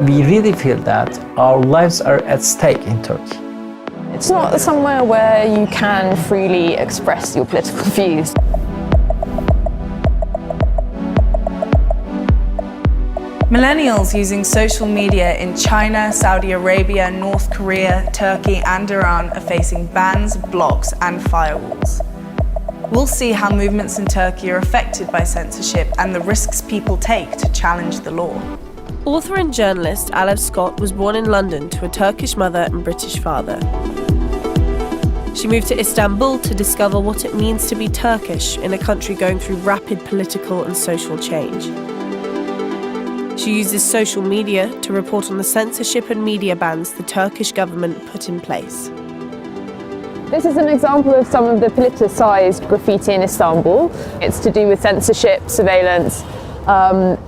We really feel that our lives are at stake in Turkey. It's not somewhere where you can freely express your political views. Millennials using social media in China, Saudi Arabia, North Korea, Turkey and Iran are facing bans, blocks and firewalls. We'll see how movements in Turkey are affected by censorship and the risks people take to challenge the law. Author and journalist Alev Scott was born in London to a Turkish mother and British father. She moved to Istanbul to discover what it means to be Turkish in a country going through rapid political and social change. She uses social media to report on the censorship and media bans the Turkish government put in place. This is an example of some of the politicised graffiti in Istanbul. It's to do with censorship, surveillance,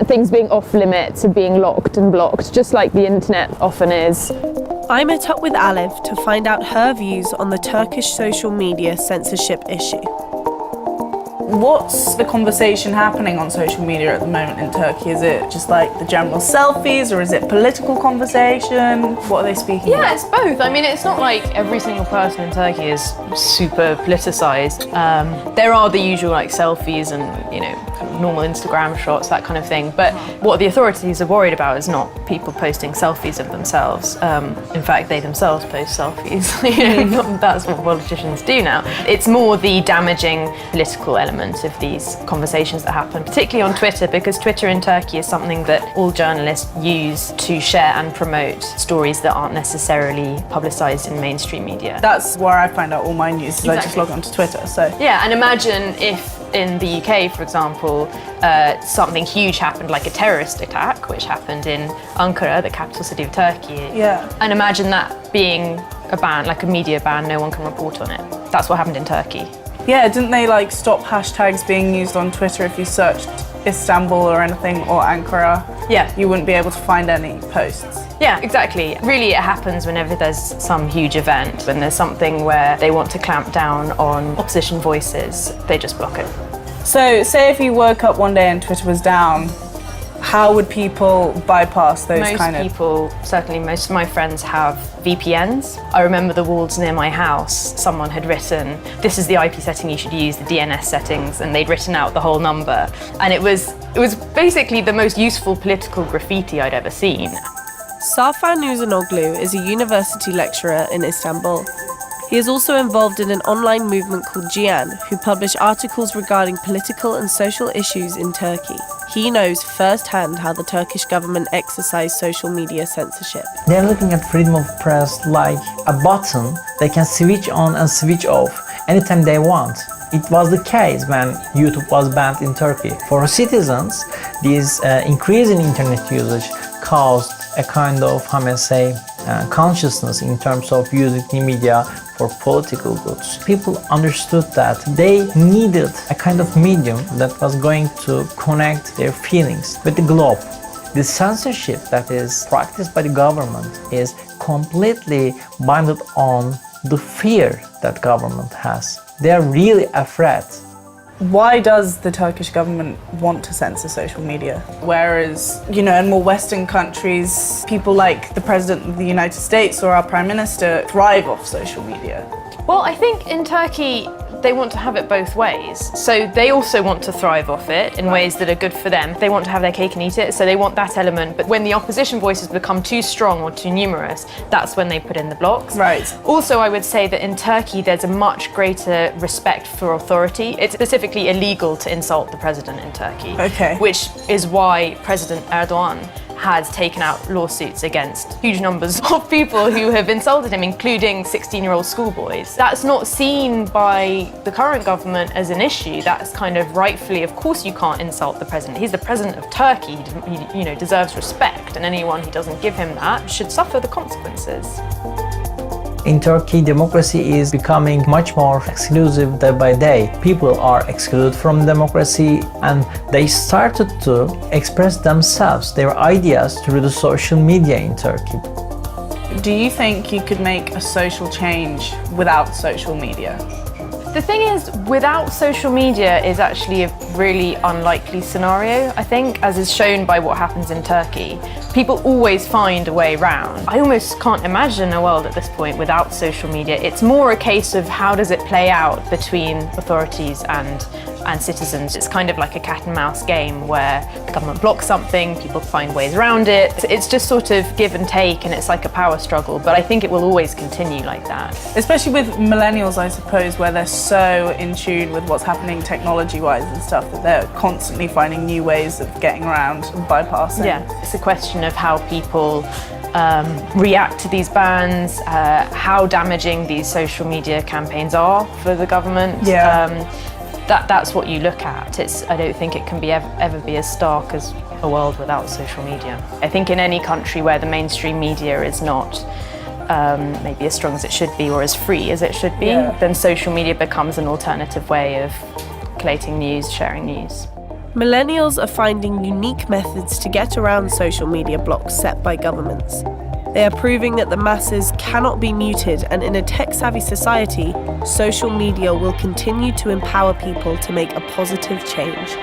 things being off limits, being locked and blocked, just like the internet often is. I met up with Alev to find out her views on the Turkish social media censorship issue. What's the conversation happening on social media at the moment in Turkey? Is it just like the general selfies or is it political conversation? What are they speaking about? Yeah, it's both. I mean, it's not like every single person in Turkey is super politicized. There are the usual like selfies and, you know, kind of normal Instagram shots, that kind of thing. But what the authorities are worried about is not people posting selfies of themselves. In fact, they themselves post selfies. You know, that's what politicians do now. It's more the damaging political element of these conversations that happen, particularly on Twitter, because Twitter in Turkey is something that all journalists use to share and promote stories that aren't necessarily publicised in mainstream media. That's where I find out all my news, Exactly. I just log onto Twitter. So yeah, and imagine if in the UK, for example, something huge happened, like a terrorist attack, which happened in Ankara, the capital city of Turkey. yeah. And imagine that being a ban, like a media ban, no one can report on it. That's what happened in Turkey. Yeah, didn't they like stop hashtags being used on Twitter if you searched Istanbul or anything, or Ankara? Yeah. You wouldn't be able to find any posts. Yeah, exactly. Really, it happens whenever there's some huge event, when there's something where they want to clamp down on opposition voices, they just block it. So, say if you woke up one day and Twitter was down, how would people bypass those Most people, certainly most of my friends, have VPNs. I remember the walls near my house, someone had written, this is the IP setting you should use, the DNS settings, and they'd written out the whole number. And it was basically the most useful political graffiti I'd ever seen. Safan Uzunoglu is a university lecturer in Istanbul. He is also involved in an online movement called Cihan, who publish articles regarding political and social issues in Turkey. He knows firsthand how the Turkish government exercise social media censorship. They're looking at freedom of press like a button they can switch on and switch off anytime they want. It was the case when YouTube was banned in Turkey. For citizens, this increase in internet usage caused a kind of, consciousness in terms of using the media for political goods. People understood that they needed a kind of medium that was going to connect their feelings with the globe. The censorship that is practiced by the government is completely bounded on the fear that government has. They are really afraid. Why does the Turkish government want to censor social media? Whereas, you know, in more Western countries, people like the President of the United States or our Prime Minister thrive off social media. Well, I think in Turkey, they want to have it both ways. So they also want to thrive off it in ways that are good for them. They want to have their cake and eat it, so they want that element. But when the opposition voices become too strong or too numerous, that's when they put in the blocks. Right. Also, I would say that in Turkey, there's a much greater respect for authority. It's specifically illegal to insult the president in Turkey. Okay. Which is why President Erdogan has taken out lawsuits against huge numbers of people who have insulted him, including 16-year-old schoolboys. That's not seen by the current government as an issue. That's kind of rightfully, of course you can't insult the president. He's the president of Turkey. He deserves respect, and anyone who doesn't give him that should suffer the consequences. In Turkey, democracy is becoming much more exclusive day by day. People are excluded from democracy and they started to express themselves, their ideas through the social media in Turkey. Do you think you could make a social change without social media? The thing is, without social media is actually a really unlikely scenario, I think, as is shown by what happens in Turkey. People always find a way round. I almost can't imagine a world at this point without social media. It's more a case of how does it play out between authorities and citizens. It's kind of like a cat and mouse game where the government blocks something, people find ways around it. It's just sort of give and take, and it's like a power struggle, but I think it will always continue like that. Especially with millennials, I suppose, where they're so in tune with what's happening technology-wise and stuff that they're constantly finding new ways of getting around and bypassing. Yeah, it's a question of how people react to these bans, how damaging these social media campaigns are for the government. Yeah. That's what you look at. I don't think it can be ever be as stark as a world without social media. I think in any country where the mainstream media is not maybe as strong as it should be or as free as it should be, then social media becomes an alternative way of collating news, sharing news. Millennials are finding unique methods to get around social media blocks set by governments. They are proving that the masses cannot be muted, and in a tech-savvy society, social media will continue to empower people to make a positive change.